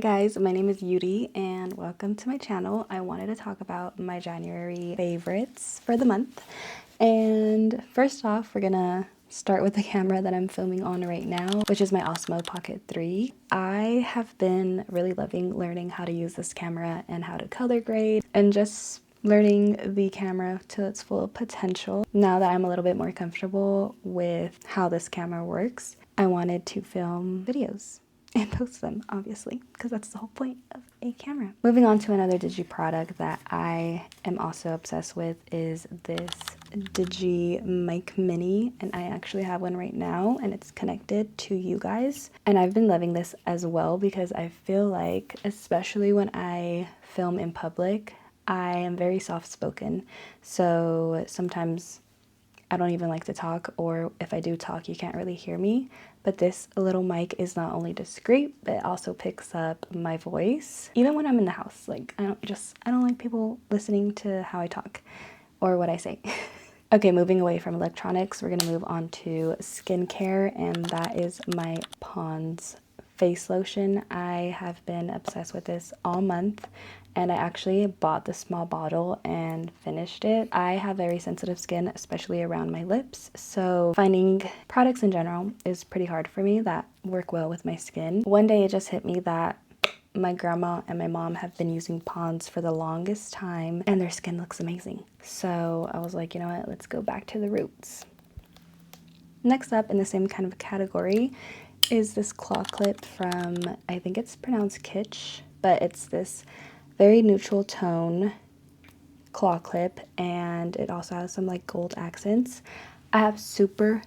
guys, my name is Yuri and welcome to my channel. I wanted to talk about my January favorites for the month. And first off, we're gonna start with the camera that I'm filming on right now, which is my Osmo Pocket 3. I have been really loving learning how to use this camera and how to color grade and just learning the camera to its full potential. Now that I'm a little bit more comfortable with how this camera works, I wanted to film videos and post them, obviously, because that's the whole point of a camera. Moving on to another Digi product that I am also obsessed with is this DJI Mic Mini, and I actually have one right now and it's connected to you guys. And I've been loving this as well because I feel like, especially when I film in public, I am very soft-spoken, so sometimes I don't even like to talk, or if I do talk, you can't really hear me. But this little mic is not only discreet, but it also picks up my voice. Even when I'm in the house, like I don't like people listening to how I talk or what I say. Okay, moving away from electronics, we're gonna move on to skincare, and that is my Pond's face lotion. I have been obsessed with this all month, and I actually bought the small bottle and finished it. I have very sensitive skin, especially around my lips, so finding products in general is pretty hard for me that work well with my skin. One day it just hit me that my grandma and my mom have been using Pond's for the longest time and their skin looks amazing. So I was like, you know what, let's go back to the roots. Next up in the same kind of category is this claw clip from, I think it's pronounced Kitsch, but it's this very neutral tone claw clip, and it also has some like gold accents. I have super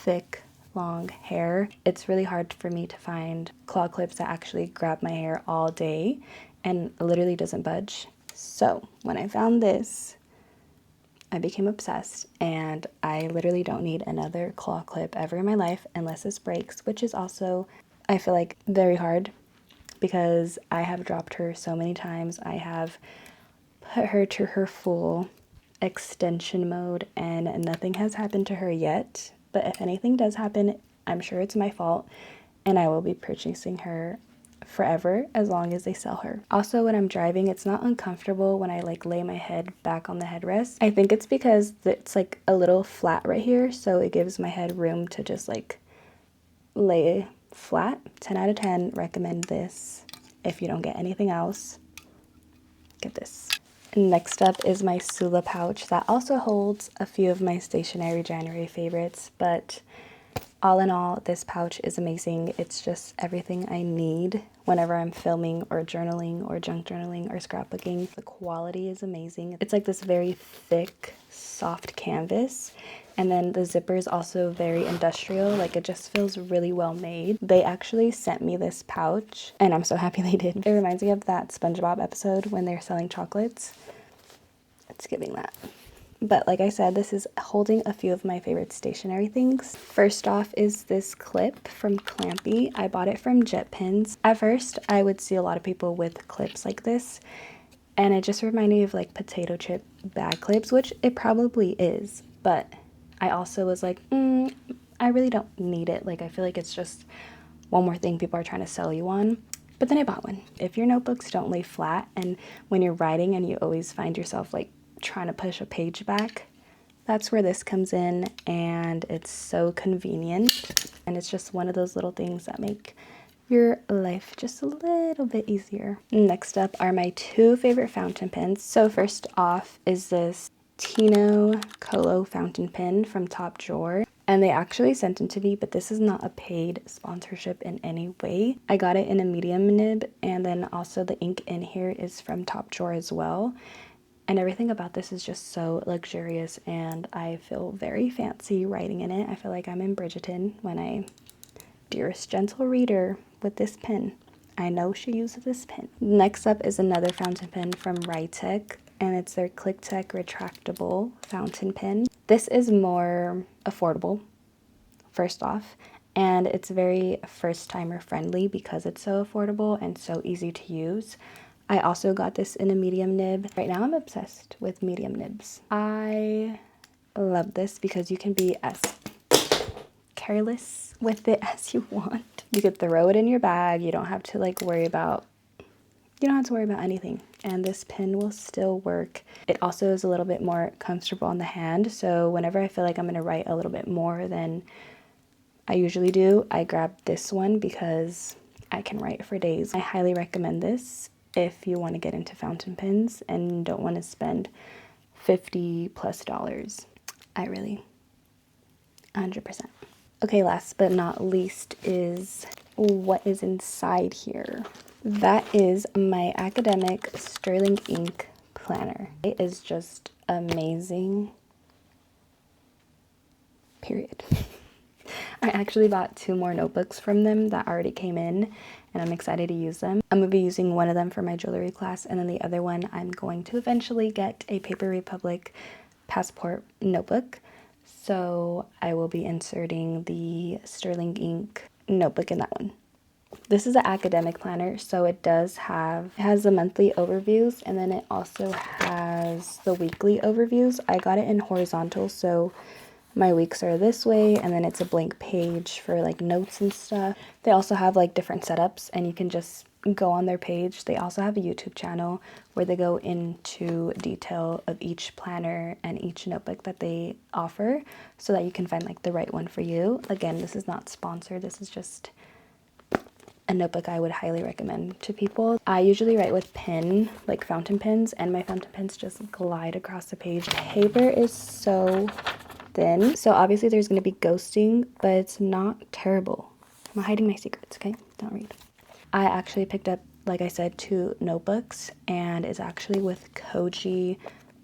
thick long hair. It's really hard for me to find claw clips that actually grab my hair all day and literally doesn't budge. So when I found this, I became obsessed, and I literally don't need another claw clip ever in my life unless this breaks, which is also, I feel like, very hard because I have dropped her so many times. I have put her to her full extension mode and nothing has happened to her yet. But if anything does happen, I'm sure it's my fault, and I will be purchasing her forever as long as they sell her. Also, when I'm driving, it's not uncomfortable when I like lay my head back on the headrest. I think it's because it's like a little flat right here, so it gives my head room to just like lay flat. 10 out of 10, recommend this. If you don't get anything else, get this. Next up is my Sooolla pouch that also holds a few of my Stationery January favorites, but all in all, this pouch is amazing. It's just everything I need whenever I'm filming or journaling or junk journaling or scrapbooking. The quality is amazing. It's like this very thick, soft canvas. And then the zipper is also very industrial. Like, it just feels really well made. They actually sent me this pouch, and I'm so happy they did. It reminds me of that SpongeBob episode when they're selling chocolates. It's giving that. But like I said, this is holding a few of my favorite stationery things. First off is this clip from Clampy. I bought it from JetPins. At first, I would see a lot of people with clips like this, and it just reminded me of like potato chip bag clips, which it probably is. But I also was like, I really don't need it. Like, I feel like it's just one more thing people are trying to sell you on. But then I bought one. If your notebooks don't lay flat, and when you're writing and you always find yourself like trying to push a page back, that's where this comes in, and it's so convenient, and it's just one of those little things that make your life just a little bit easier. Next up are my two favorite fountain pens. So first off is this Tino Colo fountain pen from Top Drawer, and they actually sent it to me, but this is not a paid sponsorship in any way. I got it in a medium nib, and then also the ink in here is from Top Drawer as well. And everything about this is just so luxurious, and I feel very fancy writing in it. I feel like I'm in Bridgerton when I, dearest gentle reader, with this pen. I know she uses this pen. Next up is another fountain pen from Rytech, and it's their ClickTech retractable fountain pen. This is more affordable, first off, and it's very first-timer friendly because it's so affordable and so easy to use. I also got this in a medium nib. Right now I'm obsessed with medium nibs. I love this because you can be as careless with it as you want. You could throw it in your bag. You don't have to like worry about anything. And this pen will still work. It also is a little bit more comfortable on the hand. So whenever I feel like I'm going to write a little bit more than I usually do, I grab this one because I can write for days. I highly recommend this if you want to get into fountain pens and don't want to spend $50+ I really 100%. Okay, last but not least is what is inside here. That is my academic sterling ink planner. It is just amazing, period. I actually bought 2 more notebooks from them that already came in, and I'm excited to use them. I'm going to be using one of them for my jewelry class, and then the other one I'm going to eventually get a Paper Republic passport notebook. So I will be inserting the sterling ink notebook in that one. This is an academic planner, so it has the monthly overviews, and then it also has the weekly overviews. I got it in horizontal, so my weeks are this way, and then it's a blank page for like notes and stuff. They also have like different setups, and you can just go on their page. They also have a YouTube channel where they go into detail of each planner and each notebook that they offer so that you can find like the right one for you. Again, this is not sponsored. This is just a notebook I would highly recommend to people. I usually write with pen, like fountain pens, and my fountain pens just glide across the page. Paper is so thin. So obviously there's going to be ghosting, but it's not terrible. I'm hiding my secrets, okay? Don't read. I actually picked up, like I said, 2 notebooks, and it's actually with Koji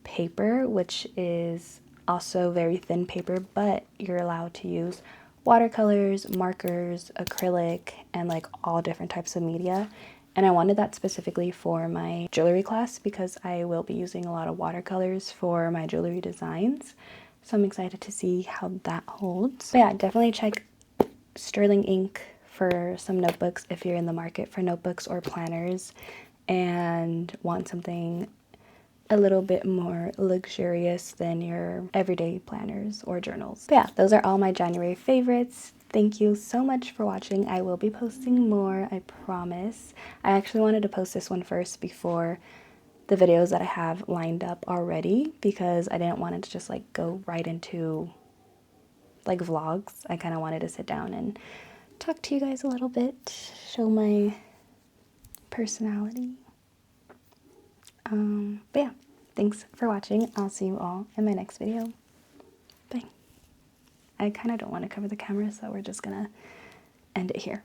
paper, which is also very thin paper, but you're allowed to use watercolors, markers, acrylic, and like all different types of media. And I wanted that specifically for my jewelry class because I will be using a lot of watercolors for my jewelry designs. So I'm excited to see how that holds. But yeah, definitely check Sterling Ink for some notebooks if you're in the market for notebooks or planners and want something a little bit more luxurious than your everyday planners or journals. But yeah, those are all my January favorites. Thank you so much for watching. I will be posting more, I promise. I actually wanted to post this one first before the videos that I have lined up already because I didn't want it to just like go right into like vlogs. I kind of wanted to sit down and talk to you guys a little bit, show my personality. But yeah, thanks for watching. I'll see you all in my next video. Bye. I kind of don't want to cover the camera, so we're just gonna end it here.